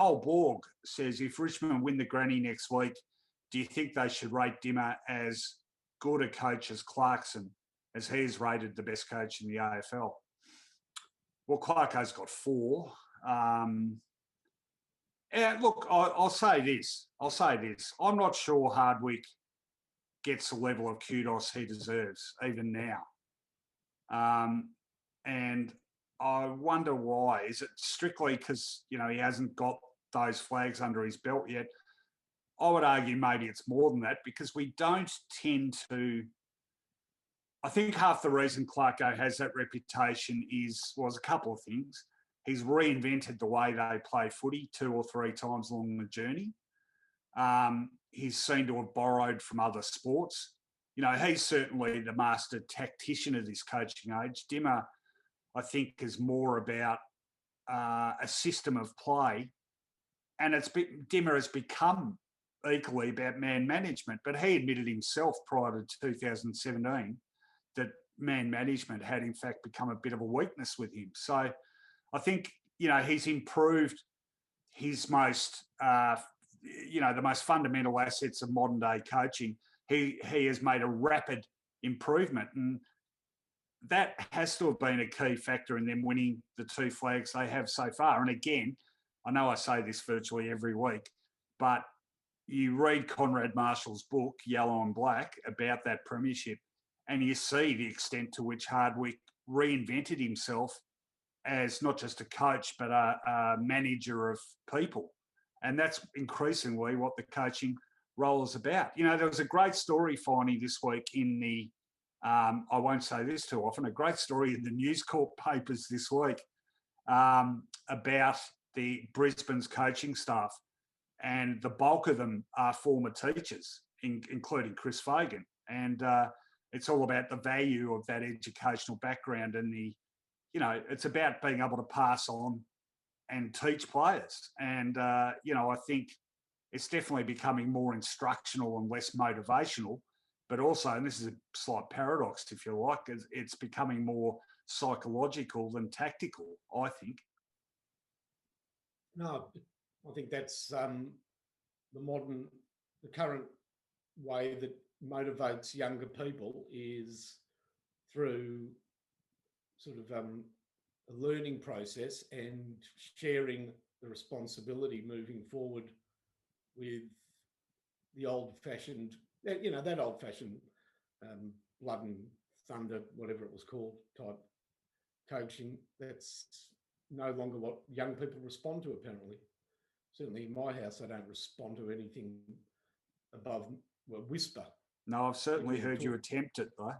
Noel Borg says, if Richmond win the granny next week, do you think they should rate Dimmer as good a coach as Clarkson, as he is rated the best coach in the AFL? Well, Clarko's got 4. Yeah, look, I'll say this. I'm not sure Hardwick gets the level of kudos he deserves, even now. And I wonder why. Is it strictly because, he hasn't got those flags under his belt yet? I would argue maybe it's more than that, because we don't tend to... I think half the reason Clarko has that reputation was a couple of things. He's reinvented the way they play footy 2 or 3 times along the journey. He's seen to have borrowed from other sports. He's certainly the master tactician of this coaching age. Dimmer, I think, is more about a system of play, and Dimmer has become equally about man management. But he admitted himself prior to 2017 that man management had in fact become a bit of a weakness with him. So I think, he's improved his most, the most fundamental assets of modern day coaching. He has made a rapid improvement, and that has to have been a key factor in them winning the 2 flags they have so far. And again, I know I say this virtually every week, but you read Conrad Marshall's book, Yellow and Black, about that premiership, and you see the extent to which Hardwick reinvented himself as not just a coach, but a manager of people. And that's increasingly what the coaching role is about. There was a great story, Finey, this week in the, I won't say this too often, a great story in the News Corp papers this week about the Brisbane's coaching staff. And the bulk of them are former teachers, including Chris Fagan. And it's all about the value of that educational background and it's about being able to pass on and teach players. And, I think it's definitely becoming more instructional and less motivational, but also, and this is a slight paradox, if you like, it's becoming more psychological than tactical, I think. No, I think that's the current way that motivates younger people is through sort of a learning process and sharing the responsibility moving forward with the old-fashioned, that old-fashioned blood and thunder, whatever it was called, type coaching. That's no longer what young people respond to, apparently. Certainly in my house, I don't respond to anything above whisper. No, I've certainly heard you attempt it, though.